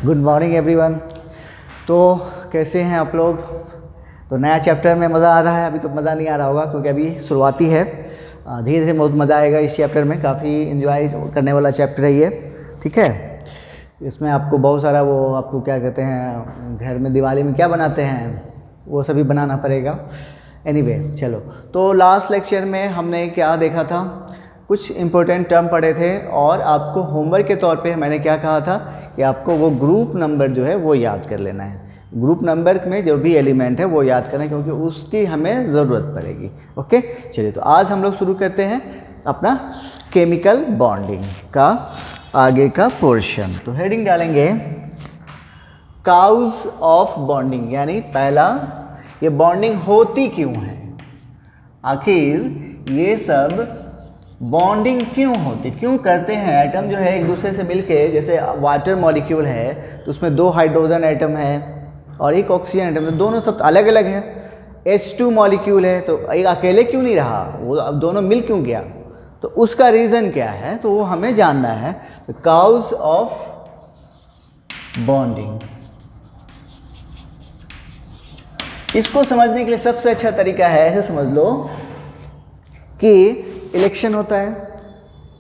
Good morning everyone. तो कैसे हैं आप लोग? तो नया चैप्टर में मज़ा आ रहा है? अभी तो मज़ा नहीं आ रहा होगा क्योंकि अभी शुरुआती है। धीरे धीरे बहुत मज़ा आएगा इस चैप्टर में। काफ़ी इन्जॉय करने वाला चैप्टर है ये, ठीक है। इसमें आपको बहुत सारा वो आपको क्या कहते हैं, घर में दिवाली में क्या बनाते हैं वो सभी बनाना पड़ेगा। एनीवे चलो, तो लास्ट लेक्चर में हमने क्या देखा था, कुछ इम्पोर्टेंट टर्म पढ़े थे और आपको होमवर्क के तौर पे मैंने क्या कहा था कि आपको वो ग्रुप नंबर जो है वो याद कर लेना है। ग्रुप नंबर में जो भी एलिमेंट है वो याद करना है क्योंकि उसकी हमें ज़रूरत पड़ेगी। ओके चलिए, तो आज हम लोग शुरू करते हैं अपना केमिकल बॉन्डिंग का आगे का पोर्शन। तो हेडिंग डालेंगे काउज ऑफ बॉन्डिंग, यानी पहला ये बॉन्डिंग होती क्यों है, आखिर ये सब बॉन्डिंग क्यों होती, क्यों करते हैं। एटम जो है एक दूसरे से मिलके, जैसे वाटर मॉलिक्यूल है तो उसमें 2 हाइड्रोजन एटम है और एक ऑक्सीजन एटम है, दोनों सब अलग अलग है। H2 मॉलिक्यूल है तो एक अकेले क्यों नहीं रहा, वो अब दोनों मिल क्यों गया, तो उसका रीज़न क्या है, तो वो हमें जानना है। तो काउज ऑफ बॉन्डिंग, इसको समझने के लिए सबसे अच्छा तरीका है, ऐसे समझ लो कि इलेक्शन होता है।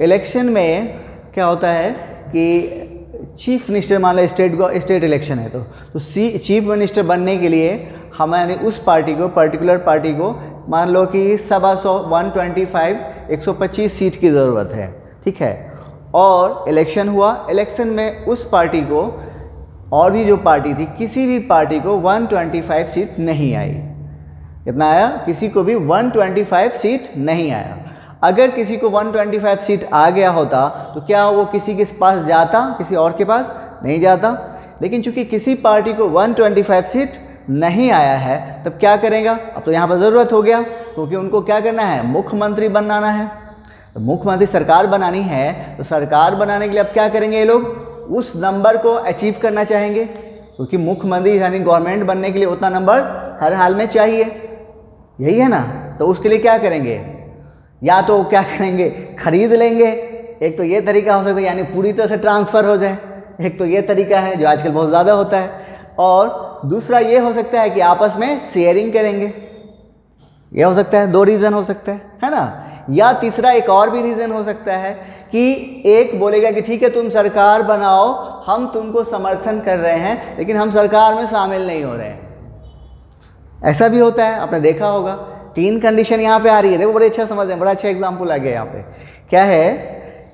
इलेक्शन में क्या होता है कि चीफ मिनिस्टर, मान लो स्टेट इलेक्शन है तो चीफ मिनिस्टर बनने के लिए हमारे उस पार्टी को, पर्टिकुलर पार्टी को मान लो कि 125 सीट की ज़रूरत है, ठीक है। और इलेक्शन हुआ, इलेक्शन में उस पार्टी को और भी जो पार्टी थी, किसी भी पार्टी को 125 सीट नहीं आई। कितना आया? किसी को भी 125 सीट नहीं आया। अगर किसी को 125 सीट आ गया होता तो क्या वो किसी के पास जाता, किसी और के पास नहीं जाता। लेकिन चूंकि किसी पार्टी को 125 सीट नहीं आया है, तब क्या करेगा, अब तो यहाँ पर ज़रूरत हो गया क्योंकि उनको क्या करना है, मुख्यमंत्री बनाना है। तो मुख्यमंत्री सरकार बनानी है, तो सरकार बनाने के लिए अब क्या करेंगे ये लोग, उस नंबर को अचीव करना चाहेंगे क्योंकि मुख्यमंत्री यानी गवर्नमेंट बनने के लिए उतना नंबर हर हाल में चाहिए, यही है ना। तो उसके लिए क्या करेंगे, या तो क्या करेंगे, खरीद लेंगे। एक तो ये तरीका हो सकता है यानी पूरी तरह से ट्रांसफ़र हो जाए, एक तो ये तरीका है जो आजकल बहुत ज़्यादा होता है, और दूसरा ये हो सकता है कि आपस में शेयरिंग करेंगे। ये हो सकता है, 2 रीज़न हो सकता है ना। या तीसरा एक और भी रीज़न हो सकता है कि एक बोलेगा कि ठीक है तुम सरकार बनाओ, हम तुमको समर्थन कर रहे हैं लेकिन हम सरकार में शामिल नहीं हो रहे हैं। ऐसा भी होता है, आपने देखा होगा। 3 कंडीशन यहाँ पे आ रही है, देखो बड़े अच्छा समझ रहे हैं, बड़ा अच्छा एग्जाम्पल आ गया यहाँ पे। क्या है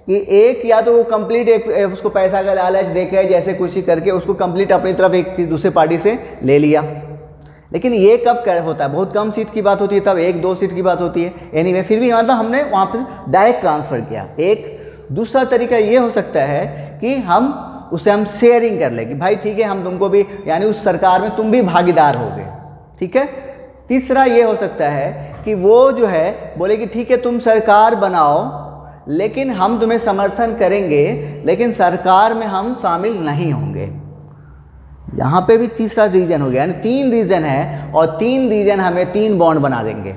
कि एक या तो वो कंप्लीट उसको पैसा का लालच देकर जैसे कुछ ही करके उसको कंप्लीट अपनी तरफ एक दूसरे पार्टी से ले लिया। लेकिन ये कब कर होता है, बहुत कम सीट की बात होती है, तब 1-2 सीट की बात होती है। एनीवे फिर भी मतलब हमने वहाँ पर डायरेक्ट ट्रांसफ़र किया। एक दूसरा तरीका ये हो सकता है कि हम शेयरिंग कर लें कि भाई ठीक है हम तुमको भी, यानी उस सरकार में तुम भी भागीदार हो गए, ठीक है। तीसरा ये हो सकता है कि वो जो है बोले कि ठीक है तुम सरकार बनाओ लेकिन हम तुम्हें समर्थन करेंगे लेकिन सरकार में हम शामिल नहीं होंगे। यहाँ पे भी तीसरा रीजन हो गया, यानी 3 रीजन है और 3 रीजन हमें 3 बॉन्ड बना देंगे,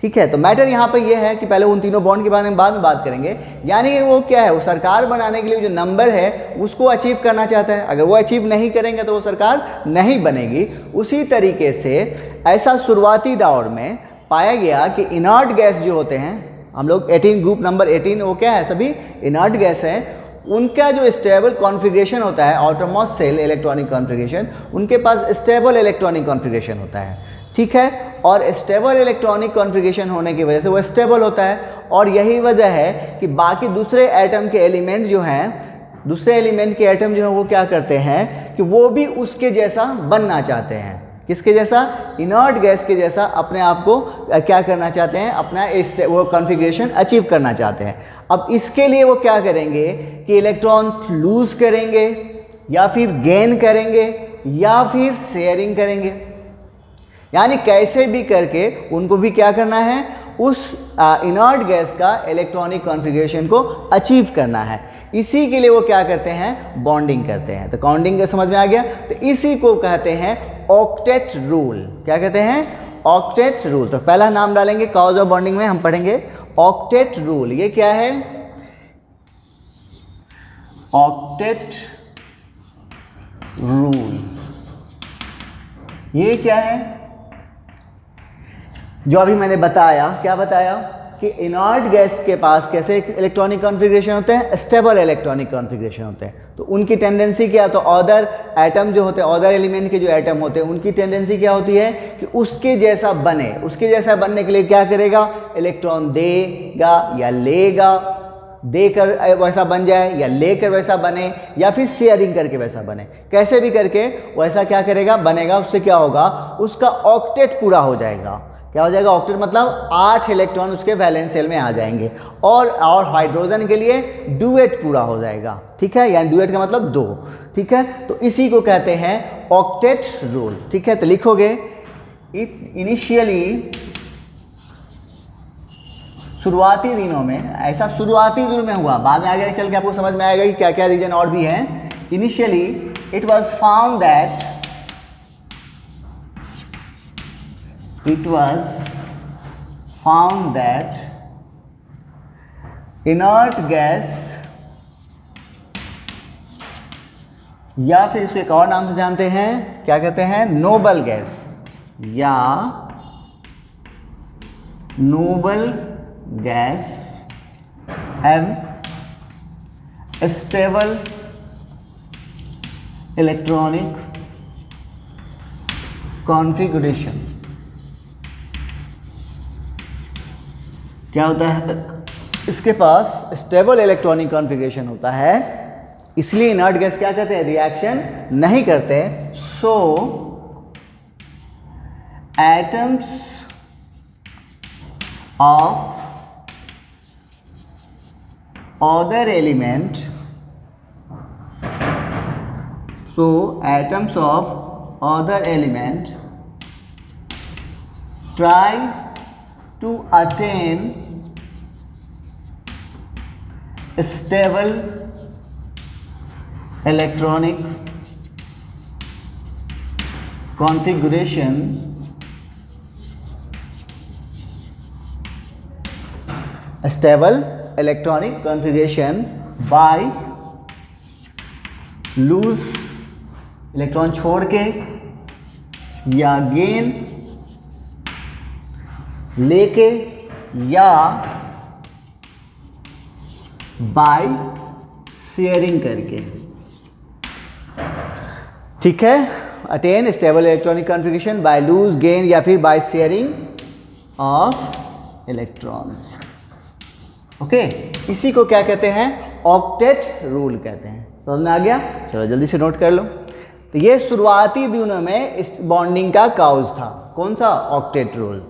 ठीक है। तो मैटर यहाँ पे ये है कि पहले उन तीनों बॉन्ड के बारे में बाद में बात करेंगे। यानी वो क्या है, वो सरकार बनाने के लिए जो नंबर है उसको अचीव करना चाहता है, अगर वो अचीव नहीं करेंगे तो वो सरकार नहीं बनेगी। उसी तरीके से ऐसा शुरुआती दौर में पाया गया कि इनर्ट गैस जो होते हैं, हम लोग 18 ग्रुप नंबर 18 वो क्या है, सभी इनर्ट गैस हैं। उनका जो स्टेबल कॉन्फ़िगरेशन होता है, आउटरमोस्ट सेल इलेक्ट्रॉनिक कॉन्फ़िगरेशन, उनके पास स्टेबल इलेक्ट्रॉनिक कॉन्फ़िगरेशन होता है, ठीक है। और स्टेबल इलेक्ट्रॉनिक कॉन्फ़िगरेशन होने की वजह से वो स्टेबल होता है और यही वजह है कि बाकी दूसरे एटम के एलिमेंट जो हैं, दूसरे एलिमेंट के एटम जो हैं वो क्या करते हैं कि वो भी उसके जैसा बनना चाहते हैं। किसके जैसा? इनर्ट गैस के जैसा अपने आप को क्या करना चाहते हैं, अपना वो कॉन्फ़िगरेशन अचीव करना चाहते हैं। अब इसके लिए वो क्या करेंगे कि इलेक्ट्रॉन लूज करेंगे या फिर गेन करेंगे या फिर शेयरिंग करेंगे, यानी कैसे भी करके उनको भी क्या करना है, उस इनर्ट गैस का इलेक्ट्रॉनिक कॉन्फ़िगरेशन को अचीव करना है। इसी के लिए वो क्या करते हैं, बॉन्डिंग करते हैं। तो बॉन्डिंग का समझ में आ गया। तो इसी को कहते हैं ऑक्टेट रूल। क्या कहते हैं? Octet rule. तो पहला नाम डालेंगे कॉज ऑफ बॉन्डिंग में, हम पढ़ेंगे ऑक्टेट रूल। ये क्या है? Octet rule. ये क्या है? जो अभी मैंने बताया, क्या बताया कि इनर्ट गैस के पास कैसे इलेक्ट्रॉनिक कॉन्फ़िगरेशन होते हैं? स्टेबल इलेक्ट्रॉनिक कॉन्फ़िगरेशन होते हैं। तो उनकी टेंडेंसी क्या? तो अदर एटम जो होते हैं, अदर एलिमेंट के जो एटम होते हैं, उनकी टेंडेंसी क्या होती है कि उसके जैसा बने। उसके जैसा बनने के लिए क्या करेगा? इलेक्ट्रॉन देगा या लेगा, देकर वैसा बन जाए या लेकर वैसा बने, या फिर शेयरिंग करके वैसा बने। कैसे भी करके वैसा क्या करेगा? बनेगा। उससे क्या होगा? उसका ऑक्टेट पूरा हो जाएगा। क्या हो जाएगा? ऑक्टेट मतलब 8 इलेक्ट्रॉन उसके वैलेंस शेल में आ जाएंगे, और हाइड्रोजन के लिए डुएट पूरा हो जाएगा। ठीक है, यानी डुएट का मतलब 2। ठीक है, तो इसी को कहते हैं ऑक्टेट रूल। ठीक है, तो लिखोगे इनिशियली, शुरुआती दिनों में, ऐसा शुरुआती दिनों में हुआ, बाद में आगे चल के आपको समझ में आएगा कि क्या क्या रीजन और भी हैं। Initially it was found that inert gas, या फिर इसको एक और नाम से जानते हैं, क्या कहते हैं? नोबल गैस, या noble guys have stable electronic configuration. क्या होता है? इसके पास स्टेबल इलेक्ट्रॉनिक कॉन्फ़िगरेशन होता है, इसलिए इनर्ट गैस क्या कहते हैं? रिएक्शन नहीं करते। So atoms of other element, so atoms of other element try to attain stable electronic configuration by loose electron छोड़ के, या गेन लेके, या बाय शेयरिंग करके। ठीक है, attain stable electronic configuration by lose, gain, या फिर by sharing of electrons. Okay, इसी को क्या कहते हैं? ऑक्टेट रूल कहते हैं। समझ में आ गया? चलो जल्दी से नोट कर लो। तो ये शुरुआती दिनों में इस बॉन्डिंग का काउज था। कौन सा? Octet rule.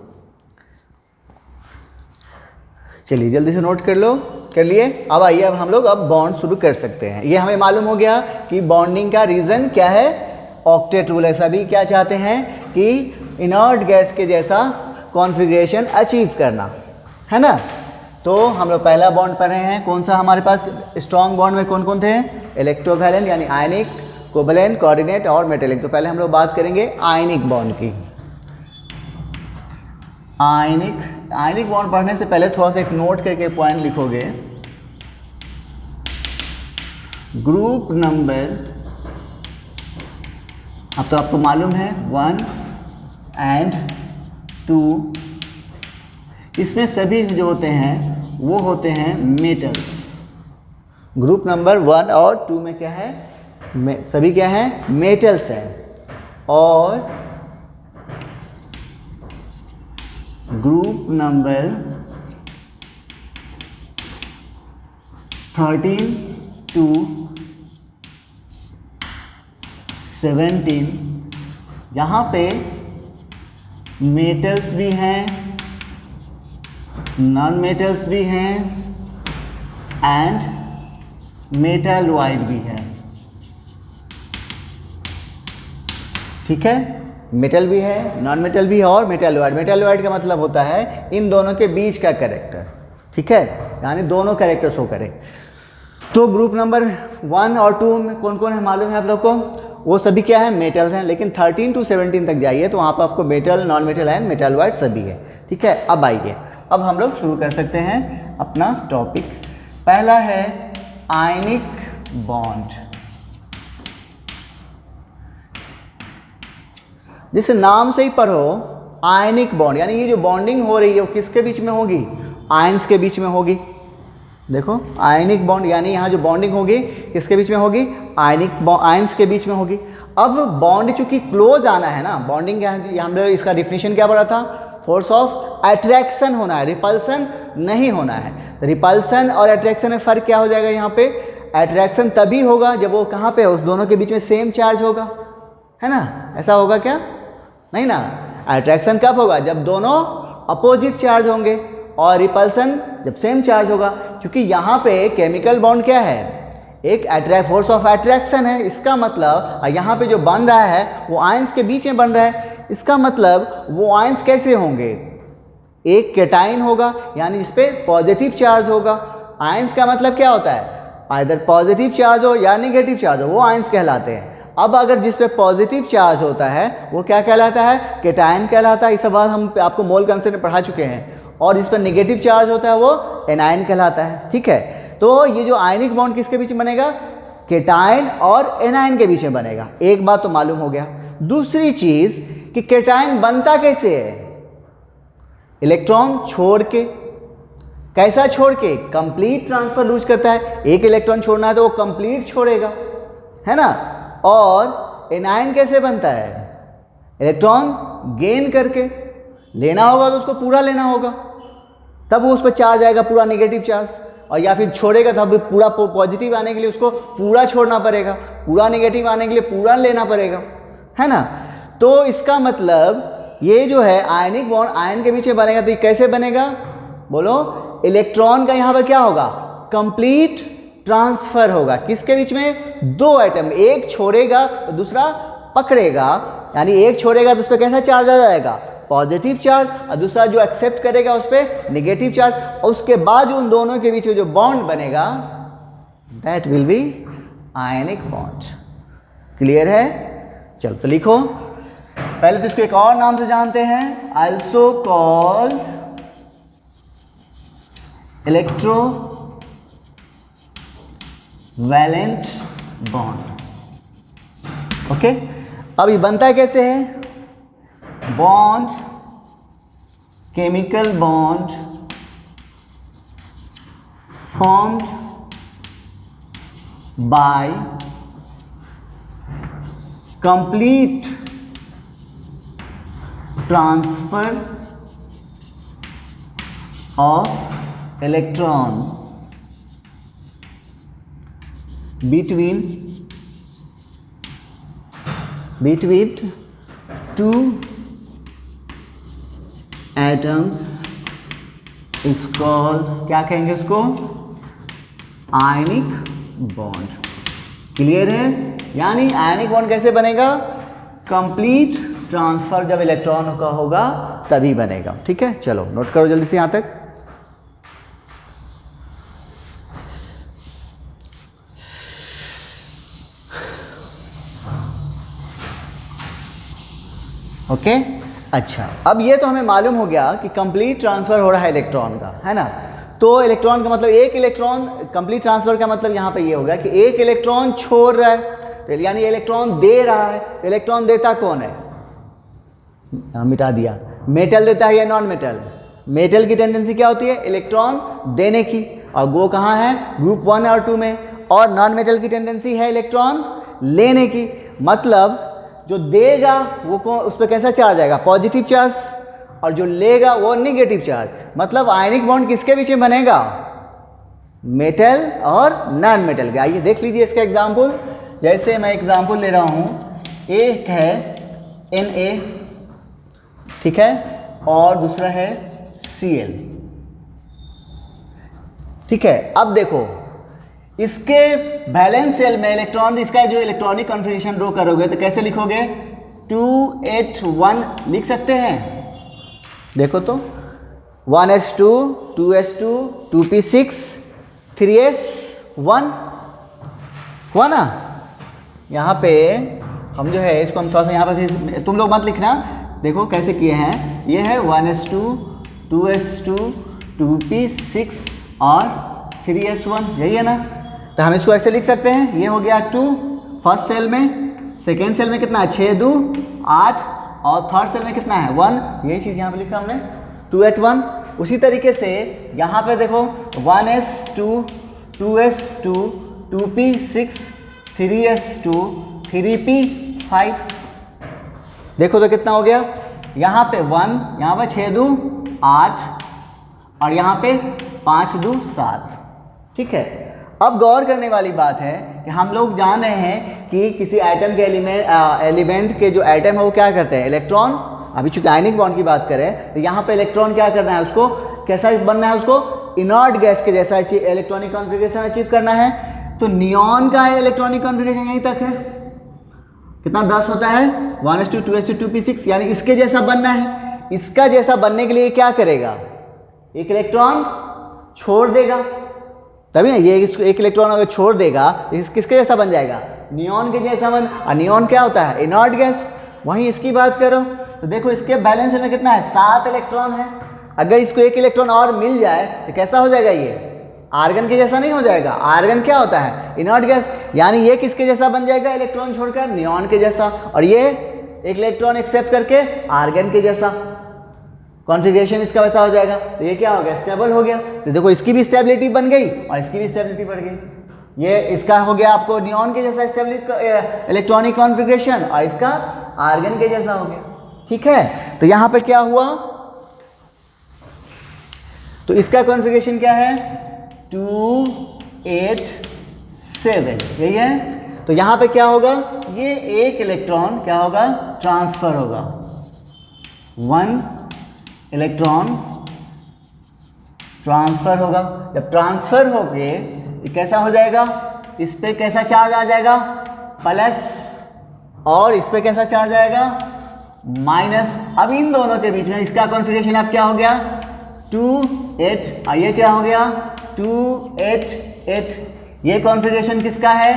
चलिए जल्दी से नोट कर लो। कर लिए? अब आइए, अब हम लोग अब बॉन्ड शुरू कर सकते हैं। ये हमें मालूम हो गया कि बॉन्डिंग का रीज़न क्या है? ऑक्टेट रूल है। सभी क्या चाहते हैं कि इनर्ट गैस के जैसा कॉन्फ़िगरेशन अचीव करना, है ना? तो हम लोग पहला बॉन्ड पढ़ रहे हैं। कौन सा हमारे पास स्ट्रॉन्ग बॉन्ड में कौन कौन थे? इलेक्ट्रोवैलेंट यानी आयनिक, कोवैलेंट, कोऑर्डिनेट और मेटेलिक। तो पहले हम लोग बात करेंगे आयनिक बॉन्ड की। आयनिक बॉन्ड पढ़ने से पहले थोड़ा सा एक नोट करके पॉइंट लिखोगे। ग्रुप नंबर, अब तो आपको मालूम है 1 एंड 2, इसमें सभी जो होते हैं वो होते हैं मेटल्स। ग्रुप नंबर 1 और 2 में क्या है? सभी क्या हैं? मेटल्स हैं। और ग्रुप नंबर 13 to 17, यहाँ पे मेटल्स भी हैं, नॉन मेटल्स भी हैं एंड मेटालॉइड भी है। ठीक है, मेटल भी है, नॉन मेटल भी है और मेटालॉइड। मेटालॉइड का मतलब होता है इन दोनों के बीच का कैरेक्टर। ठीक है, यानी दोनों कैरेक्टर शो करें। तो ग्रुप नंबर 1 और 2 में कौन कौन है मालूम है आप लोग को? वो सभी क्या है? मेटल्स हैं। लेकिन 13 to 17 तक जाइए तो वहाँ पर आपको metal, non metal and metalloid सभी है। ठीक है, अब आइए, अब हम लोग शुरू कर सकते हैं अपना टॉपिक। पहला है आयनिक बॉन्ड। जिसे नाम से ही पढ़ो आयनिक बॉन्ड, यानी ये जो बॉन्डिंग हो रही है वो किसके बीच में होगी, आयंस के बीच में होगी। देखो आयनिक बॉन्ड, यानी यहाँ जो बॉन्डिंग होगी किसके बीच में होगी, आयंस के बीच में होगी। अब बॉन्ड चूंकि क्लोज आना है ना, बॉन्डिंग हमने इसका डिफिनेशन क्या पढ़ा था, फोर्स ऑफ अट्रैक्शन होना है, रिपल्सन नहीं होना है। रिपल्सन और अट्रैक्शन में फ़र्क क्या हो जाएगा, यहाँ पे अट्रैक्शन तभी होगा जब वो कहाँ पे, उस दोनों के बीच में सेम चार्ज होगा, है ना, ऐसा होगा क्या, नहीं ना। अट्रैक्शन कब होगा, जब दोनों अपोजिट चार्ज होंगे, और रिपल्सन जब सेम चार्ज होगा। क्योंकि यहाँ पे केमिकल बॉन्ड क्या है, एक फोर्स ऑफ अट्रैक्शन है। इसका मतलब यहाँ पे जो बन रहा है वो आयंस के बीच में बन रहा है। इसका मतलब वो आयंस कैसे होंगे, एक कैटाइन होगा, यानी जिस पे पॉजिटिव चार्ज होगा। आयंस का मतलब क्या होता है, आइदर पॉजिटिव चार्ज हो या नेगेटिव चार्ज हो, वो आयंस कहलाते हैं। अब अगर जिस पे पॉजिटिव चार्ज होता है वो क्या कहलाता है, कैटाइन कहलाता है। इस बात हम आपको मोल कंसेप्ट में पढ़ा चुके हैं। और जिस पर नेगेटिव चार्ज होता है वो एनायन कहलाता है, ठीक है। तो ये जो आयनिक बॉन्ड किसके बीच में बनेगा, कैटाइन और एनायन के बीच में बनेगा। एक बात तो मालूम हो गया। दूसरी चीज कि कैटाइन बनता कैसे है, इलेक्ट्रॉन छोड़ के। कैसा छोड़ के, कंप्लीट ट्रांसफर यूज करता है। एक इलेक्ट्रॉन छोड़ना है तो वो कंप्लीट छोड़ेगा, है ना। और एनायन कैसे बनता है, इलेक्ट्रॉन गेन करके। लेना होगा तो उसको पूरा लेना होगा, तब वो उस पर चार्ज आएगा, पूरा नेगेटिव चार्ज। और या फिर छोड़ेगा तब पूरा पॉजिटिव आने के लिए उसको पूरा छोड़ना पड़ेगा, पूरा नेगेटिव आने के लिए पूरा लेना पड़ेगा, है ना। तो इसका मतलब ये जो है आयनिक बॉन्ड आयन के बीच में बनेगा। तो ये कैसे बनेगा, बोलो, इलेक्ट्रॉन का यहाँ पर क्या होगा, कंप्लीट ट्रांसफर होगा। किसके बीच में, दो एटम, एक छोड़ेगा तो दूसरा पकड़ेगा। यानी एक छोड़ेगा तो उस पर कैसा चार्ज आ जाएगा, पॉजिटिव चार्ज, और दूसरा जो एक्सेप्ट करेगा उस पर नेगेटिव चार्ज। और उसके बाद उन दोनों के बीच में जो बॉन्ड बनेगा that will be ionic bond. Clear है, चलो तो लिखो। पहले तो इसको एक और नाम से जानते हैं, also called electrovalent bond. Okay, अब ये बनता है कैसे है, bond, chemical bond formed by complete transfer of electron between two atoms is called, क्या कहेंगे उसको, आयनिक बॉन्ड। क्लियर है, यानी आयनिक बॉन्ड कैसे बनेगा, कंप्लीट ट्रांसफर जब इलेक्ट्रॉन का होगा तभी बनेगा। ठीक है, चलो नोट करो जल्दी से यहां तक। ओके अच्छा, अब ये तो हमें मालूम हो गया कि कंप्लीट ट्रांसफर हो रहा है इलेक्ट्रॉन का, है ना। तो इलेक्ट्रॉन का मतलब एक इलेक्ट्रॉन, कंप्लीट ट्रांसफर का मतलब यहाँ पे ये होगा कि एक इलेक्ट्रॉन छोड़ रहा है, तो यानी इलेक्ट्रॉन दे रहा है। तो इलेक्ट्रॉन देता कौन है, यहाँ मिटा दिया, मेटल देता है या नॉन मेटल। मेटल की टेंडेंसी क्या होती है, इलेक्ट्रॉन देने की, और वो कहाँ है, ग्रुप 1 और 2 में। और नॉन मेटल की टेंडेंसी है इलेक्ट्रॉन लेने की। मतलब जो देगा वो उस पर कैसा चार्ज आएगा, पॉजिटिव चार्ज, और जो लेगा वो नेगेटिव चार्ज। मतलब आयनिक बॉन्ड किसके बीच में बनेगा, मेटल और नॉन मेटल के। आइए देख लीजिए इसका एग्जाम्पल। जैसे मैं एग्जाम्पल ले रहा हूँ, एक है Na, ठीक है, और दूसरा है Cl। ठीक है, अब देखो इसके वैलेंस शेल में इलेक्ट्रॉन, इसका जो इलेक्ट्रॉनिक कॉन्फ़िगरेशन ड्रॉ करोगे तो कैसे लिखोगे, 281 लिख सकते हैं। देखो तो 1s2 2s2 2p6 3s1 हुआ ना। यहाँ पे हम जो है इसको हम थोड़ा सा यहाँ पे भी, तुम लोग मत लिखना, देखो कैसे किए हैं। ये है 1s2 2s2 2p6 और 3s1, यही है ना। तो हम इसको ऐसे लिख सकते हैं, ये हो गया 2 फर्स्ट सेल में, सेकेंड सेल में कितना, 6 2 8 और थर्ड सेल में कितना है 1, यही चीज़ यहाँ पे लिखा हमने 2s1। उसी तरीके से यहाँ पे देखो 1s2 2s2 2p6 3s2 3p5, देखो तो कितना हो गया, यहाँ पे 1, यहाँ पे 6 2 8 और यहाँ पे 5 2 7। ठीक है, अब गौर करने वाली बात है कि हम लोग जान रहे हैं कि किसी एटम के एलिमेंट के जो एटम है वो क्या करते हैं, इलेक्ट्रॉन। अभी चूंकि आयनिक बॉन्ड की बात करें तो यहाँ पे इलेक्ट्रॉन क्या करना है, उसको कैसा बनना है, उसको इनर्ट गैस के जैसा इलेक्ट्रॉनिक कॉन्फ़िगरेशन अचीव करना है। तो नियॉन का इलेक्ट्रॉनिक कॉन्फ़िगरेशन यहीं तक है, कितना 10 होता है 1s2 2s2 2p6, यानी इसके जैसा बनना है। इसका जैसा बनने के लिए क्या करेगा, एक इलेक्ट्रॉन छोड़ देगा, तभी ना ये इसको एक इलेक्ट्रॉन अगर छोड़ देगा तो किसके जैसा बन जाएगा, नियॉन के जैसा बन। और नियॉन क्या होता है, इनर्ट गैस। वहीं इसकी बात करो तो देखो इसके बैलेंस में कितना है, 7 इलेक्ट्रॉन है। अगर इसको एक इलेक्ट्रॉन और मिल जाए तो कैसा हो जाएगा, ये आर्गन के जैसा नहीं हो जाएगा। आर्गन क्या होता है, इनर्ट गैस, यानी ये किसके जैसा बन जाएगा, इलेक्ट्रॉन छोड़कर नियॉन के जैसा, और ये एक इलेक्ट्रॉन एक्सेप्ट करके आर्गन के जैसा। कॉन्फ़िगरेशन इसका वैसा हो जाएगा, तो ये क्या हो गया, स्टेबल हो गया। तो देखो इसकी भी स्टेबिलिटी बन गई और इसकी भी स्टेबिलिटी बढ़ गई। ये इसका हो गया आपको नियॉन के जैसा स्टेबिलिटी इलेक्ट्रॉनिक कॉन्फ़िगरेशन, और इसका आर्गन के जैसा हो गया। ठीक है, तो यहाँ पे क्या हुआ, तो इसका कॉन्फ़िगरेशन क्या है 2 8 7, यही है। तो यहाँ पे क्या होगा, ये एक इलेक्ट्रॉन क्या होगा, ट्रांसफर होगा, 1 इलेक्ट्रॉन ट्रांसफर होगा। जब ट्रांसफर हो गए कैसा हो जाएगा, इस पे कैसा चार्ज आ जाएगा, प्लस, और इस पे कैसा चार्ज आएगा, माइनस। अब इन दोनों के बीच में इसका कॉन्फ़िगरेशन अब क्या हो गया 2 8, और ये क्या हो गया 2 8 8। ये कॉन्फ़िगरेशन किसका है,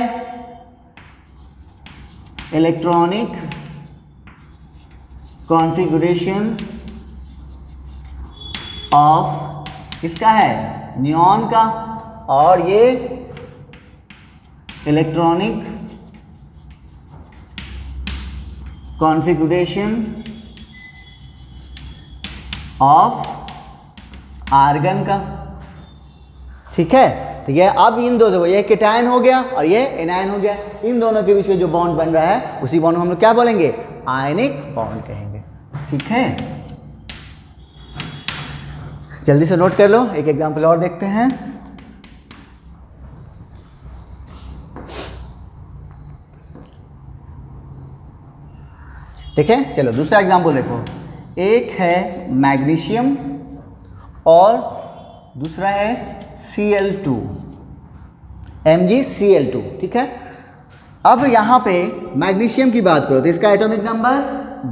इलेक्ट्रॉनिक कॉन्फ़िगरेशन ऑफ किसका है, नियॉन का, और ये इलेक्ट्रॉनिक कॉन्फ़िगरेशन ऑफ आर्गन का। ठीक है, तो ये अब इन दोनों, ये केटायन हो गया और ये एनायन हो गया, इन दोनों के बीच में जो बॉन्ड बन रहा है उसी बॉन्ड को हम लोग क्या बोलेंगे, आयनिक बॉन्ड कहेंगे। ठीक है, जल्दी से नोट कर लो, एक एग्जांपल और देखते हैं। ठीक है, चलो दूसरा एग्जांपल देखो। एक है मैग्नीशियम और दूसरा है Cl2 MgCl2। ठीक है, अब यहाँ पे मैग्नीशियम की बात करो तो इसका एटॉमिक नंबर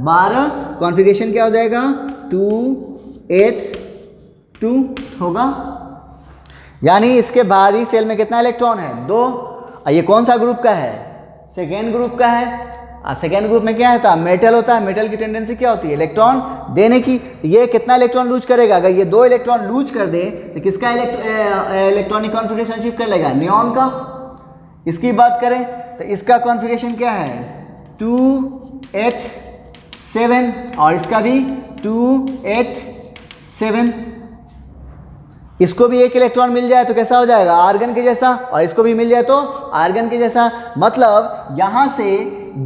12, कॉन्फ़िगरेशन क्या हो जाएगा 2 8 2 होगा, यानी इसके बाहरी सेल में कितना इलेक्ट्रॉन है 2। और ये कौन सा ग्रुप का है, सेकेंड ग्रुप का है। सेकेंड ग्रुप में क्या है, मेटल होता है, मेटल की टेंडेंसी क्या होती है, इलेक्ट्रॉन देने की। ये कितना इलेक्ट्रॉन लूज करेगा, अगर ये 2 इलेक्ट्रॉन लूज कर दे तो किसका इलेक्ट्रॉनिक कॉन्फ़िगरेशन अचीव कर लेगा, नियॉन का। इसकी बात करें तो इसका कॉन्फ़िगरेशन क्या है 2 8 7, और इसका भी 2 8 7। इसको भी एक इलेक्ट्रॉन मिल जाए तो कैसा हो जाएगा, आर्गन के जैसा, और इसको भी मिल जाए तो आर्गन के जैसा। मतलब यहां से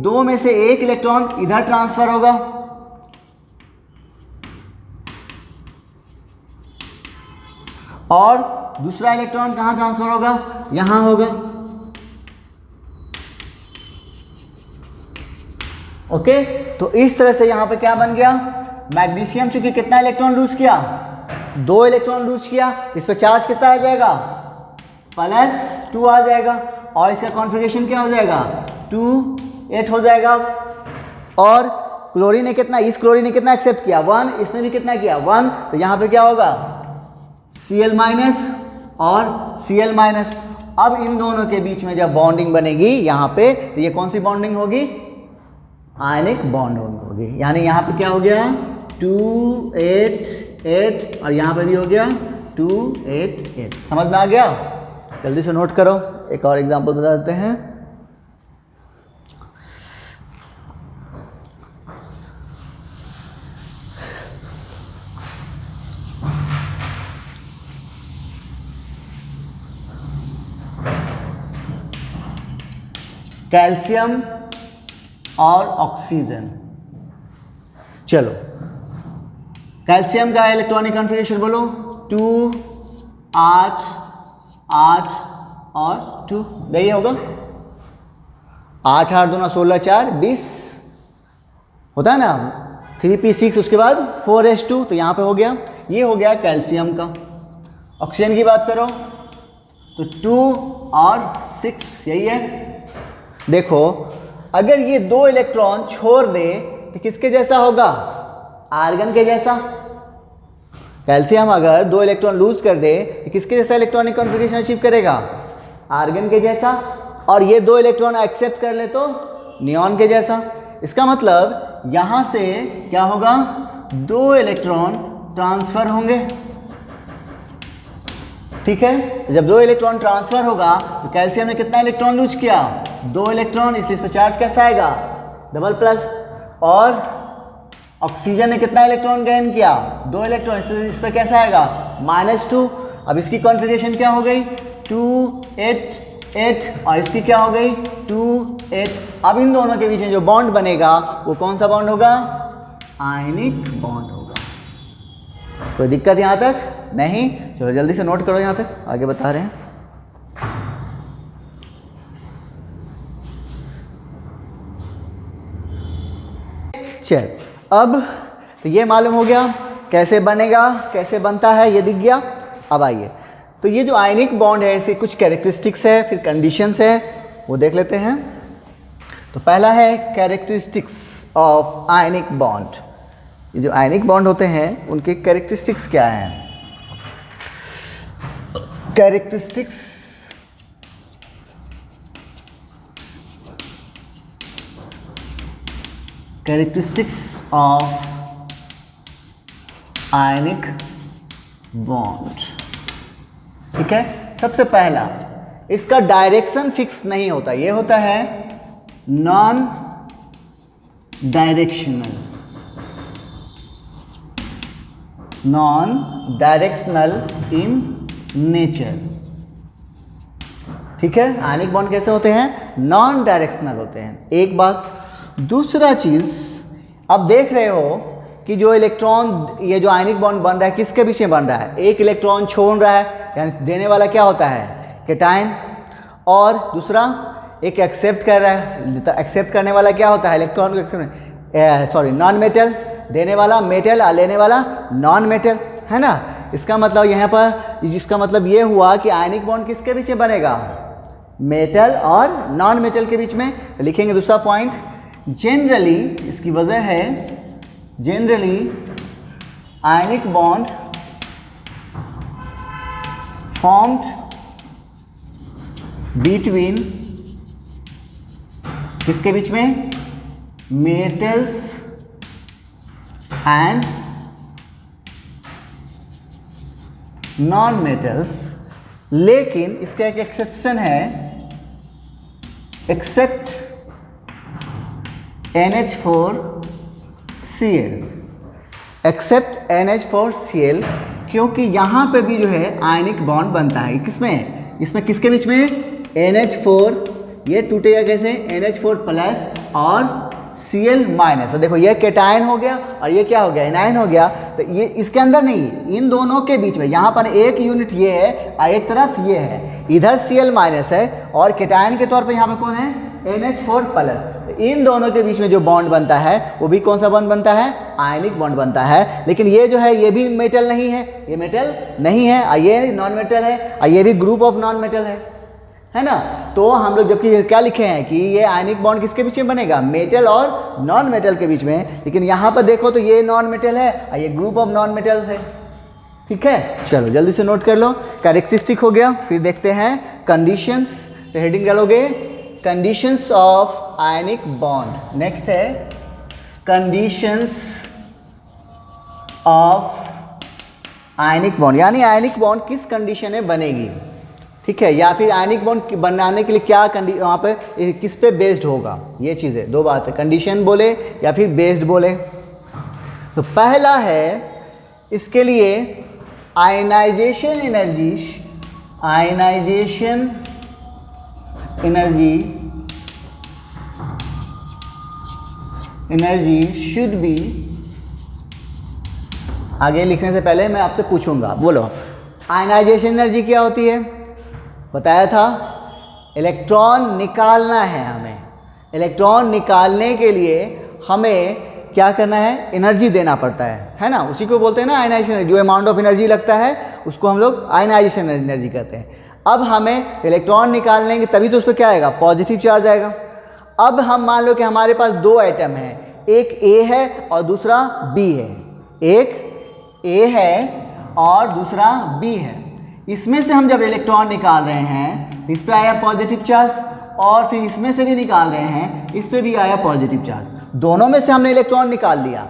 2 में से एक इलेक्ट्रॉन इधर ट्रांसफर होगा, और दूसरा इलेक्ट्रॉन कहां ट्रांसफर होगा, यहां होगा। ओके, तो इस तरह से यहां पे क्या बन गया, मैग्नीशियम चूंकि कितना इलेक्ट्रॉन लूज किया, 2 इलेक्ट्रॉन लूज किया, इस पर चार्ज कितना आ जाएगा, +2 आ जाएगा, और इसका कॉन्फ़िगरेशन क्या हो जाएगा 2 8 हो जाएगा। और क्लोरीन ने कितना, इस क्लोरीन ने कितना एक्सेप्ट किया 1, इसने भी कितना किया 1, तो यहाँ पे क्या होगा Cl- और Cl-। अब इन दोनों के बीच में जब बॉन्डिंग बनेगी यहाँ पे, तो ये कौन सी बॉन्डिंग होगी, आयनिक बॉन्डिंग होगी। यानी यहाँ पे क्या हो गया 2 8 8, और यहाँ पे भी हो गया 2 8 8। समझ में आ गया, जल्दी से नोट करो, एक और एग्जांपल बता देते हैं। कैल्शियम और ऑक्सीजन। चलो कैल्शियम का इलेक्ट्रॉनिक कॉन्फ़िगरेशन बोलो, 2 8 8 और 2, यही होगा 8 8 2 16 4 20 होता है ना, 3p6 उसके बाद 4s2, तो यहाँ पे हो गया, ये हो गया कैल्शियम का। ऑक्सीजन की बात करो तो 2 और 6 यही है। देखो अगर ये 2 इलेक्ट्रॉन छोड़ दे तो किसके जैसा होगा, आर्गन के जैसा। कैल्शियम अगर 2 इलेक्ट्रॉन लूज कर दे तो किसके जैसा इलेक्ट्रॉनिक कॉन्फ़िगरेशन अचीव करेगा, आर्गन के जैसा। और ये 2 इलेक्ट्रॉन एक्सेप्ट कर ले तो नियॉन के जैसा। इसका मतलब यहां से क्या होगा, 2 इलेक्ट्रॉन ट्रांसफर होंगे, ठीक है। जब 2 इलेक्ट्रॉन ट्रांसफर होगा तो कैल्शियम ने कितना इलेक्ट्रॉन लूज किया, 2 इलेक्ट्रॉन, इसलिए इस पर चार्ज कैसा आएगा, डबल प्लस। और ऑक्सीजन ने कितना इलेक्ट्रॉन गेन किया, 2 इलेक्ट्रॉन, इसलिए इस पर कैसा आएगा, -2। अब इसकी कॉन्फ़िगरेशन क्या हो गई, 2 8 8 और इसकी क्या हो गई, 2 8। अब इन दोनों के बीच में जो बॉन्ड बनेगा वो कौन सा बॉन्ड होगा, आयनिक बॉन्ड होगा। कोई दिक्कत यहाँ तक नहीं। चलो जल्दी से नोट करो, यहाँ तक आगे बता रहे हैं। चल अब तो ये मालूम हो गया कैसे बनेगा, कैसे बनता है, ये दिख गया। अब आइए, तो ये जो आयनिक बॉन्ड है इसकी कुछ कैरेक्टरिस्टिक्स है, फिर कंडीशंस है, वो देख लेते हैं। तो पहला है कैरेक्टरिस्टिक्स ऑफ आयनिक बॉन्ड। ये जो आयनिक बॉन्ड होते हैं उनके कैरेक्टरिस्टिक्स क्या हैं, कैरेक्टरिस्टिक्स ऑफ आयनिक बॉन्ड, ठीक है। सबसे पहला, इसका डायरेक्शन फिक्स नहीं होता, ये होता है नॉन डायरेक्शनल, इन नेचर, ठीक है। आयनिक बॉन्ड कैसे होते हैं, नॉन डायरेक्शनल होते हैं, एक बात। दूसरा चीज, अब देख रहे हो कि जो इलेक्ट्रॉन, ये जो आयनिक बॉन्ड बन रहा है किसके बीच में बन रहा है, एक इलेक्ट्रॉन छोड़ रहा है, यानी देने वाला क्या होता है, कैटायन, और दूसरा एक एक्सेप्ट कर रहा है, एक्सेप्ट करने वाला क्या होता है, इलेक्ट्रॉन को एक्सेप्ट, सॉरी नॉन मेटल, देने वाला मेटल और लेने वाला नॉन मेटल, है ना। इसका मतलब यहाँ पर, इसका मतलब ये हुआ कि आयनिक बॉन्ड किसके बीच में बनेगा, मेटल और नॉन मेटल के बीच में। तो लिखेंगे दूसरा पॉइंट, जनरली, इसकी वजह है generally ionic bond formed between, किसके बीच में, मेटल्स एंड नॉन मेटल्स। लेकिन इसका एक एक्सेप्शन है, एक्सेप्ट NH4Cl, एक्सेप्ट NH4Cl, क्योंकि यहाँ पे भी जो है आयनिक बॉन्ड बनता है, किसमें, इसमें किसके बीच में, NH4, ये टूटेगा कैसे, NH4 प्लस और Cl माइनस। तो देखो ये कैटायन हो गया और ये क्या हो गया, एनायन हो गया। तो ये इसके अंदर नहीं, इन दोनों के बीच में, यहाँ पर एक यूनिट ये है और एक तरफ ये है, इधर Cl माइनस है और कैटायन के तौर पे यहाँ पे कौन है, NH4 प्लस। इन दोनों के बीच में जो बॉन्ड बनता है वो भी कौन सा बॉन्ड बनता है, आयनिक बॉन्ड बनता है। लेकिन ये जो है ये भी मेटल नहीं है, ये मेटल नहीं है और ये नॉन मेटल है और ये भी ग्रुप ऑफ नॉन मेटल है ना। तो हम लोग जबकि क्या लिखे हैं कि ये आयनिक बॉन्ड किसके बीच में बनेगा, मेटल और नॉन मेटल के बीच में, लेकिन यहाँ पर देखो तो ये नॉन मेटल है और ये ग्रुप ऑफ नॉन मेटल्स है, ठीक है। चलो जल्दी से नोट कर लो, कैरेक्टरिस्टिक हो गया। फिर देखते हैं कंडीशंस, तो हेडिंग डालोगे conditions of ionic bond. Next है कंडीशंस ऑफ आयनिक बॉन्ड, यानी आयनिक बॉन्ड किस कंडीशन में बनेगी, ठीक है, या फिर आयनिक बॉन्ड बनाने के लिए क्या वहाँ पे किस पे बेस्ड होगा, ये चीज़ें दो बात है, कंडीशन बोले या फिर बेस्ड बोले। तो पहला है इसके लिए ionization energy energy should be, आगे लिखने से पहले मैं आपसे पूछूंगा, बोलो आयनाइजेशन एनर्जी क्या होती है? बताया था इलेक्ट्रॉन निकालना है हमें, इलेक्ट्रॉन निकालने के लिए हमें क्या करना है? एनर्जी देना पड़ता है ना, उसी को बोलते हैं ना आयनाइजेशन एनर्जी। जो अमाउंट ऑफ एनर्जी लगता है उसको हम लोग आयनाइजेशन एनर्जी कहते हैं। अब हमें इलेक्ट्रॉन निकालने के तभी तो उस पर क्या आएगा? पॉजिटिव चार्ज आएगा। अब हम मान लो कि हमारे पास दो आइटम हैं, एक ए है और दूसरा बी है, एक ए है और दूसरा बी है। इसमें से हम जब इलेक्ट्रॉन निकाल रहे हैं तो इस पर आया पॉजिटिव चार्ज, और फिर इसमें से भी निकाल रहे हैं, इस पर भी आया पॉजिटिव चार्ज। दोनों में से हमने इलेक्ट्रॉन निकाल लिया,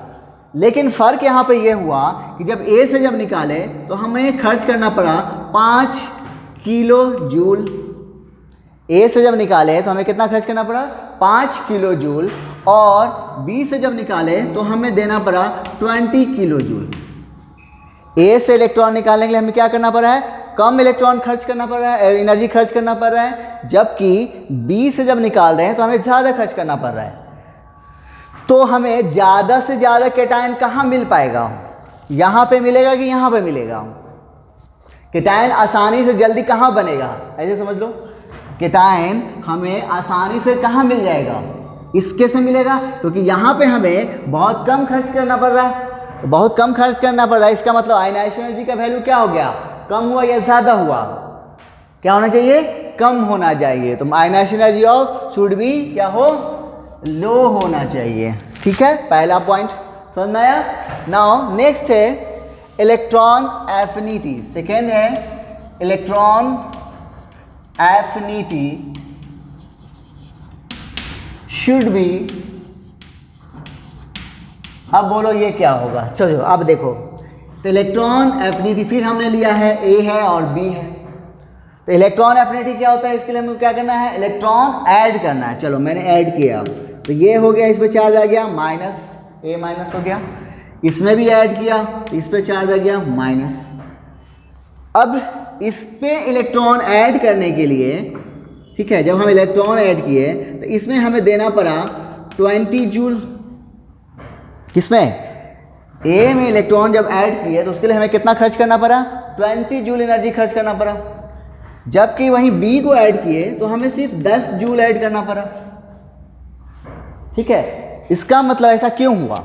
लेकिन फ़र्क यहाँ पे ये हुआ कि जब ए से जब निकाले तो हमें खर्च करना पड़ा 5 किलो जूल। ए से जब निकाले तो हमें कितना खर्च करना पड़ा? 5 किलो जूल। और बी से जब निकाले तो हमें देना पड़ा 20 किलो जूल। ए से इलेक्ट्रॉन निकालने के लिए हमें क्या करना पड़ा है? कम इलेक्ट्रॉन खर्च करना पड़ रहा है, एनर्जी खर्च करना पड़ रहा है। जबकि बी से जब निकाल रहे हैं तो हमें ज़्यादा खर्च करना पड़ रहा है। तो हमें ज़्यादा से ज़्यादा कैटायन कहाँ मिल पाएगा? यहाँ पे मिलेगा कि यहाँ पे मिलेगा? कैटायन आसानी से जल्दी कहाँ बनेगा? ऐसे समझ लो, कैटायन हमें आसानी से कहाँ मिल जाएगा? इसके से मिलेगा, क्योंकि यहाँ पे हमें बहुत कम खर्च करना पड़ रहा है, बहुत कम खर्च करना पड़ रहा है। इसका मतलब आयनाइजेशन एनर्जी का वैल्यू क्या हो गया? कम हुआ या ज़्यादा हुआ? क्या होना चाहिए? कम होना चाहिए। तो ionization energy of should be क्या हो? लो होना चाहिए। ठीक है, पहला पॉइंट समझ में आया। नाउ नेक्स्ट है इलेक्ट्रॉन एफिनिटी। सेकेंड है इलेक्ट्रॉन एफिनिटी शुड बी। अब बोलो ये क्या होगा? चलो अब देखो, तो इलेक्ट्रॉन एफिनिटी फिर हमने लिया है, ए है और बी है। तो इलेक्ट्रॉन एफिनिटी क्या होता है? इसके लिए हमको क्या करना है? इलेक्ट्रॉन ऐड करना है। चलो मैंने ऐड किया, तो ये हो गया, इस पर चार्ज आ गया माइनस, ए माइनस हो गया। इसमें भी ऐड किया, इस पर चार्ज आ गया माइनस। अब इस पे इलेक्ट्रॉन ऐड करने के लिए, ठीक है, जब हम इलेक्ट्रॉन ऐड किए तो इसमें हमें देना पड़ा 20 जूल। किसमें? ए में इलेक्ट्रॉन जब ऐड किए तो उसके लिए हमें कितना खर्च करना पड़ा? 20 जूल एनर्जी खर्च करना पड़ा। जबकि वहीं बी को ऐड किए तो हमें सिर्फ 10 जूल ऐड करना पड़ा। ठीक है, इसका मतलब ऐसा क्यों हुआ?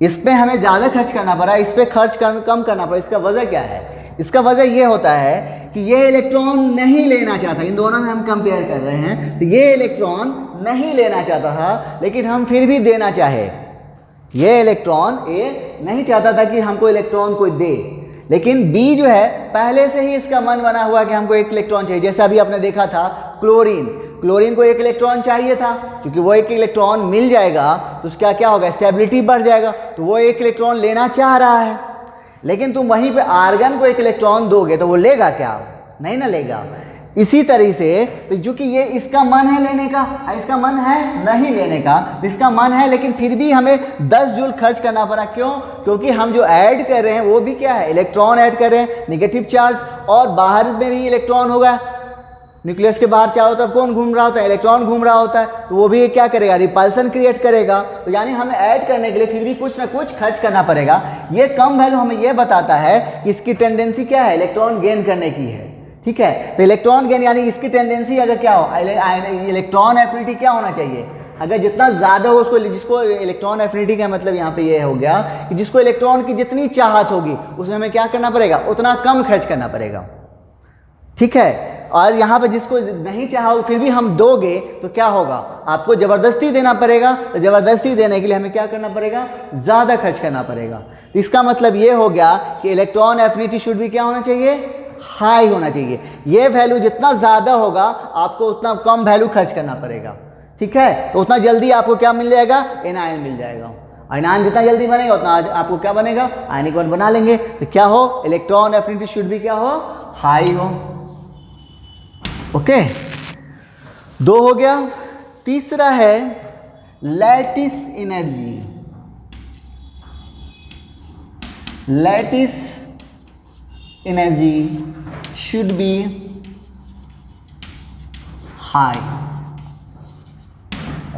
इस पे हमें ज़्यादा खर्च करना पड़ा, इस पे खर्च कम करना पड़ा। इसका वजह क्या है? इसका वजह ये होता है कि ये इलेक्ट्रॉन नहीं लेना चाहता। इन दोनों में हम कंपेयर कर रहे हैं, तो ये इलेक्ट्रॉन नहीं लेना चाहता था, लेकिन हम फिर भी देना चाहे। ये इलेक्ट्रॉन ए नहीं चाहता था कि हमको इलेक्ट्रॉन कोई दे, लेकिन बी जो है पहले से ही इसका मन बना हुआ कि हमको एक इलेक्ट्रॉन चाहिए। जैसा अभी आपने देखा था क्लोरीन, क्लोरीन को एक इलेक्ट्रॉन चाहिए था, क्योंकि वो एक इलेक्ट्रॉन मिल जाएगा तो उसका क्या होगा? स्टेबिलिटी बढ़ जाएगा। तो वो एक इलेक्ट्रॉन लेना चाह रहा है, लेकिन तुम वहीं पे आर्गन को एक इलेक्ट्रॉन दोगे तो वो लेगा क्या? नहीं ना लेगा। इसी तरह से तो जो कि ये इसका मन है लेने का, इसका मन है नहीं लेने का, इसका मन है, लेकिन फिर भी हमें 10 जूल खर्च करना पड़ा। क्यों? क्योंकि हम जो ऐड कर रहे हैं वो भी क्या है? इलेक्ट्रॉन ऐड कर रहे हैं, नेगेटिव चार्ज, और बाहर में भी इलेक्ट्रॉन होगा। न्यूक्लियस के बाहर चारों तरफ कौन घूम रहा होता है? इलेक्ट्रॉन घूम रहा होता है। तो वो भी क्या करेगा? रिपल्सन क्रिएट करेगा। तो यानी हमें ऐड करने के लिए फिर भी कुछ ना कुछ खर्च करना पड़ेगा। ये कम वैल्यू हमें ये बताता है कि इसकी टेंडेंसी क्या है? इलेक्ट्रॉन गेन करने की है। ठीक है, तो इलेक्ट्रॉन गेन यानी इसकी टेंडेंसी अगर क्या हो, इलेक्ट्रॉन एफिनिटी क्या होना चाहिए? अगर जितना ज़्यादा हो उसको, जिसको इलेक्ट्रॉन एफिनिटी का मतलब यहाँ पे ये हो गया कि जिसको इलेक्ट्रॉन की जितनी चाहत होगी उसमें हमें क्या करना पड़ेगा? उतना कम खर्च करना पड़ेगा। ठीक है, और यहाँ पे जिसको नहीं चाहा फिर भी हम दोगे तो क्या होगा? आपको ज़बरदस्ती देना पड़ेगा। तो ज़बरदस्ती देने के लिए हमें क्या करना पड़ेगा? ज़्यादा खर्च करना पड़ेगा। तो इसका मतलब ये हो गया कि इलेक्ट्रॉन एफिनिटी शुड भी क्या होना चाहिए? हाई होना चाहिए। ये वैल्यू जितना ज़्यादा होगा आपको उतना कम वैल्यू खर्च करना पड़ेगा। ठीक है, तो उतना जल्दी आपको क्या मिल जाएगा? एनायन मिल जाएगा। आयनान जितना जल्दी बनेगा उतना आपको क्या बनेगा? आयनिक बॉन्ड बना लेंगे। तो क्या हो? इलेक्ट्रॉन एफिनिटी शुड भी क्या हो? हाई हो। ओके, 2 हो गया। तीसरा है lattice energy. Lattice energy should be high.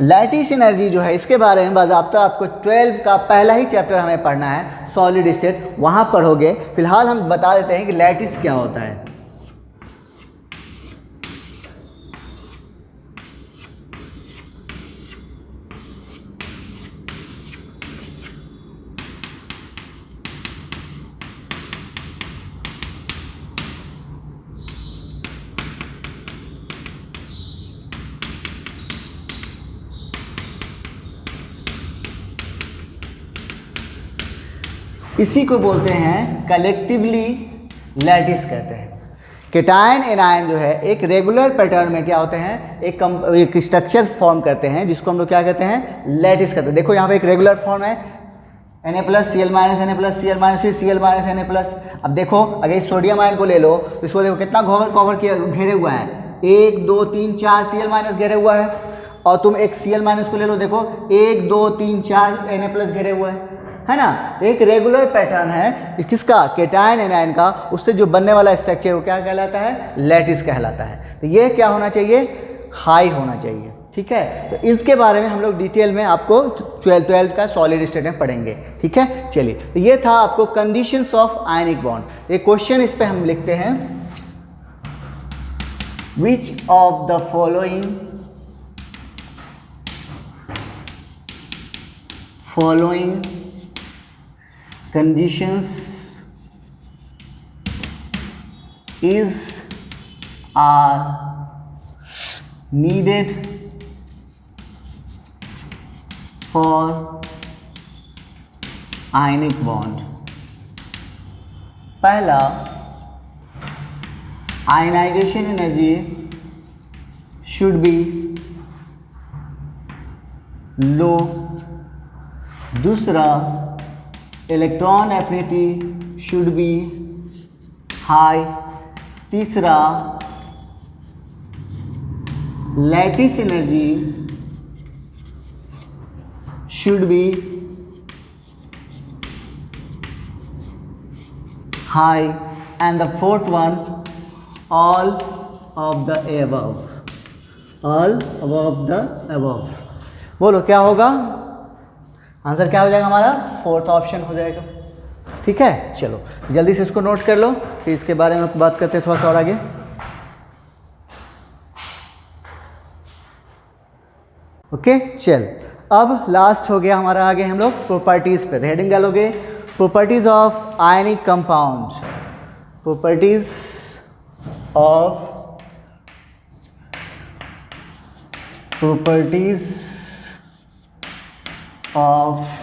Lattice energy जो है इसके बारे में बाज़ाब्ता आपको 12 का पहला ही चैप्टर हमें पढ़ना है, सॉलिड स्टेट, वहाँ पढ़ोगे। फिलहाल हम बता देते हैं कि लैटिस क्या होता है। इसी को बोलते हैं कलेक्टिवली लैटिस कहते हैं। केटायन एनायन जो है एक रेगुलर पैटर्न में क्या होते हैं, एक स्ट्रक्चर फॉर्म करते हैं जिसको हम लोग क्या कहते हैं, लैटिस कहते हैं। देखो यहाँ पे एक रेगुलर फॉर्म है Na+Cl- Na+Cl- फिर Cl- Na+। अब देखो अगर इस सोडियम आयन को ले लो तो इसको देखो कितना कवर किया, घेरे हुआ है, 1 2 3 4 Cl- घेरे हुआ है। और तुम एक Cl- को ले लो, देखो 1 2 3 4 Na+ घेरे हुआ है ना। एक रेगुलर पैटर्न है किसका, केटायन एनायन का, उससे जो बनने वाला स्ट्रक्चर वो क्या कहलाता है, लैटिस कहलाता है। तो ये क्या होना चाहिए, हाई होना चाहिए, ठीक है। तो इसके बारे में हम लोग डिटेल में आपको 12 का सॉलिड स्टेट में पढ़ेंगे, ठीक है। चलिए, तो ये था आपको कंडीशंस ऑफ आयनिक बॉन्ड। एक क्वेश्चन इस पे हम लिखते हैं, which of the following conditions are needed for ionic bond। पहला, ionization energy should be low। दूसरा, electron affinity should be high. तीसरा, lattice energy should be high. And the fourth one, all of the above. All of the above. बोलो क्या होगा answer, क्या हो जाएगा हमारा, फोर्थ ऑप्शन हो जाएगा, ठीक है। चलो जल्दी से इसको नोट कर लो, फिर इसके बारे में बात करते हैं थोड़ा सा और आगे। ओके, चल अब लास्ट हो गया हमारा, आगे हम लोग प्रॉपर्टीज पे हेडिंग डालोगे, properties of ionic compound. Properties of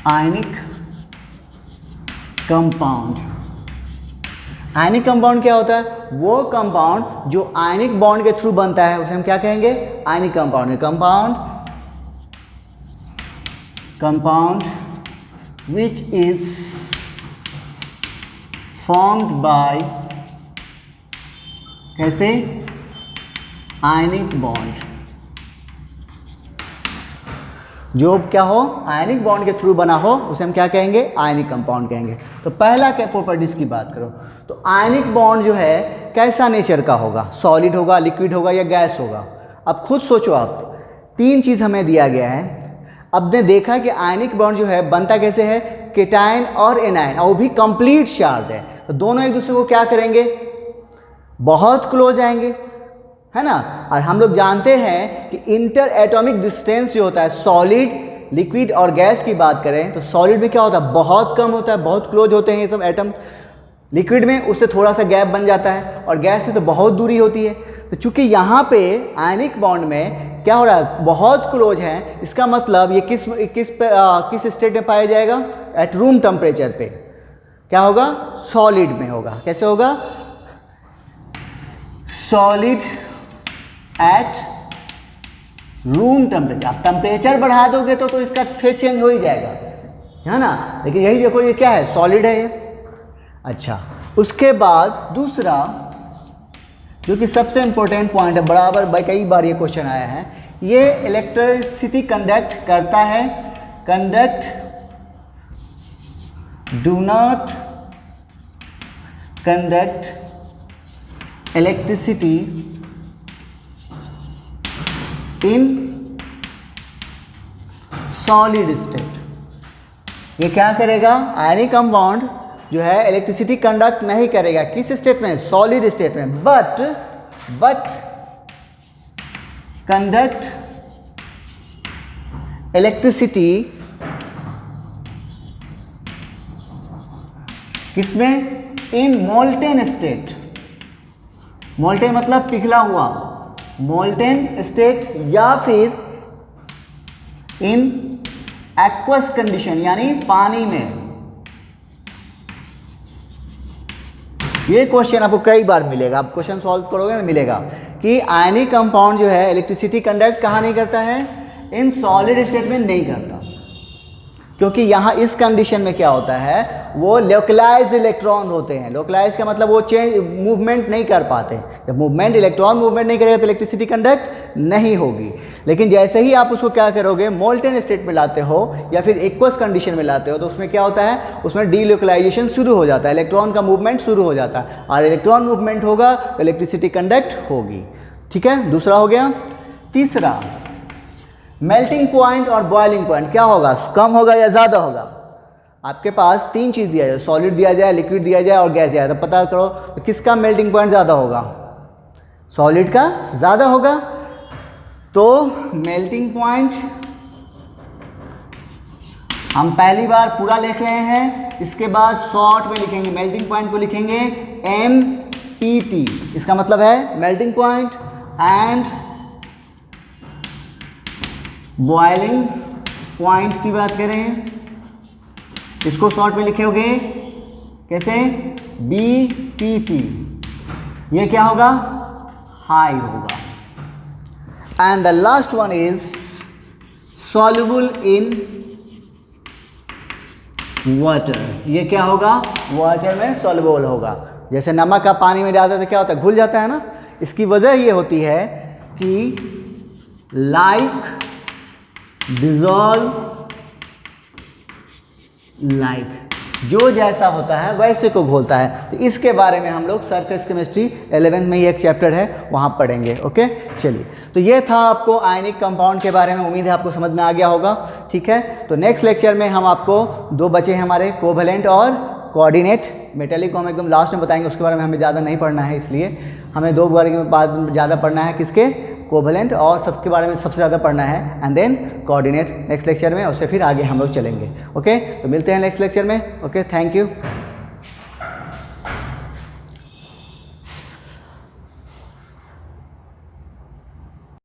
ionic compound. Ionic compound क्या होता है, वो कंपाउंड जो आयनिक बॉन्ड के थ्रू बनता है उसे हम क्या कहेंगे, ionic compound. Compound which is formed by, कैसे, आयनिक बॉन्ड। जो क्या हो, आयनिक बॉन्ड के थ्रू बना हो उसे हम क्या कहेंगे, आयनिक कंपाउंड कहेंगे। तो पहला क्या प्रॉपर्टीज की बात करो तो आयनिक बॉन्ड जो है कैसा नेचर का होगा, सॉलिड होगा, लिक्विड होगा या गैस होगा। अब खुद सोचो, आप 3 चीज़ हमें दिया गया है। अब ने देखा कि आयनिक बॉन्ड जो है बनता कैसे है, केटायन और एनायन, और वो भी कंप्लीट चार्ज है। तो दोनों एक दूसरे को क्या करेंगे, बहुत क्लोज आएंगे, है ना। और हम लोग जानते हैं कि इंटर एटॉमिक डिस्टेंस जो होता है, सॉलिड, लिक्विड और गैस की बात करें तो सॉलिड में क्या होता है, बहुत कम होता है, बहुत क्लोज होते हैं ये सब एटम। लिक्विड में उससे थोड़ा सा गैप बन जाता है, और गैस से तो बहुत दूरी होती है। तो चूंकि यहाँ पे आयनिक बॉन्ड में क्या हो रहा है, बहुत क्लोज है, इसका मतलब ये किस स्टेट में पाया जाएगा, एट रूम टेम्परेचर पे क्या होगा, सॉलिड में होगा। कैसे होगा, सॉलिड एट रूम टेम्परेचर। आप टेम्परेचर बढ़ा दोगे तो इसका फेज चेंज हो ही जाएगा, है ना। लेकिन यही देखो ये क्या है, सॉलिड है ये। अच्छा, उसके बाद दूसरा जो कि सबसे इंपॉर्टेंट पॉइंट है, बराबर कई बार ये क्वेश्चन आया है, ये इलेक्ट्रिसिटी कंडक्ट करता है, do not conduct electricity in solid state. ये क्या करेगा, आयनिक कंपाउंड जो है इलेक्ट्रिसिटी कंडक्ट नहीं करेगा, किस स्टेट में, सॉलिड स्टेट में, बट कंडक्ट इलेक्ट्रिसिटी किसमें, इन मोल्टेन स्टेट। मोल्टेन मतलब पिघला हुआ, मोल्टेन स्टेट, या फिर इन एक्वस कंडीशन यानी पानी में। ये क्वेश्चन आपको कई बार मिलेगा, आप क्वेश्चन सॉल्व करोगे ना मिलेगा कि आयनिक कंपाउंड जो है इलेक्ट्रिसिटी कंडक्ट कहाँ नहीं करता है, इन सॉलिड स्टेट में नहीं करता, क्योंकि यहाँ इस कंडीशन में क्या होता है, वो लोकलाइज्ड इलेक्ट्रॉन होते हैं। लोकलाइज्ड का मतलब वो मूवमेंट नहीं कर पाते। जब मूवमेंट, इलेक्ट्रॉन मूवमेंट नहीं करेगा तो इलेक्ट्रिसिटी कंडक्ट नहीं होगी। लेकिन जैसे ही आप उसको क्या करोगे, मोल्टेन स्टेट में लाते हो या फिर एक्वस कंडीशन में लाते हो, तो उसमें क्या होता है, उसमें डीलोकलाइजेशन शुरू हो जाता है, इलेक्ट्रॉन का मूवमेंट शुरू हो जाता है, और इलेक्ट्रॉन मूवमेंट होगा तो इलेक्ट्रिसिटी कंडक्ट होगी। ठीक है, दूसरा हो गया। तीसरा, मेल्टिंग पॉइंट और बॉइलिंग पॉइंट क्या होगा, कम होगा या ज़्यादा होगा। आपके पास तीन चीज़ दिया जाए, सॉलिड दिया जाए, लिक्विड दिया जाए और गैस दिया जाए, तो पता करो तो किसका मेल्टिंग पॉइंट ज़्यादा होगा, सॉलिड का ज़्यादा होगा। तो मेल्टिंग पॉइंट हम पहली बार पूरा लिख रहे हैं, इसके बाद शॉर्ट में लिखेंगे, मेल्टिंग पॉइंट को लिखेंगे MPT। इसका मतलब है melting point and boiling point की बात करें, इसको शॉर्ट में लिखे होंगे कैसे, BPT। ये क्या होगा, हाई होगा। And the last one is soluble in water. ये क्या होगा, वाटर में सॉल्युबल होगा। जैसे नमक का पानी में डालते तो क्या होता है, घुल जाता है ना। इसकी वजह ये होती है कि लाइक डिजॉल्व लाइक, जो जैसा होता है वैसे को घोलता है। तो इसके बारे में हम लोग सरफेस केमिस्ट्री 11 में ही एक चैप्टर है वहाँ पढ़ेंगे। ओके, चलिए, तो ये था आपको आयनिक कंपाउंड के बारे में, उम्मीद है आपको समझ में आ गया होगा। ठीक है, तो नेक्स्ट लेक्चर में हम आपको दो बचे हैं हमारे, कोवेलेंट और कोऑर्डिनेट। मेटेलिक को हम एकदम लास्ट में बताएंगे, उसके बारे में हमें ज़्यादा नहीं पढ़ना है, इसलिए हमें दो बारे में बाद ज़्यादा पढ़ना है, किसके, कोवेलेंट, और सबके बारे में सबसे ज़्यादा पढ़ना है, and then coordinate next lecture में, उससे फिर आगे हम लोग चलेंगे। ओके, तो मिलते हैं नेक्स्ट लेक्चर में। Okay, thank you.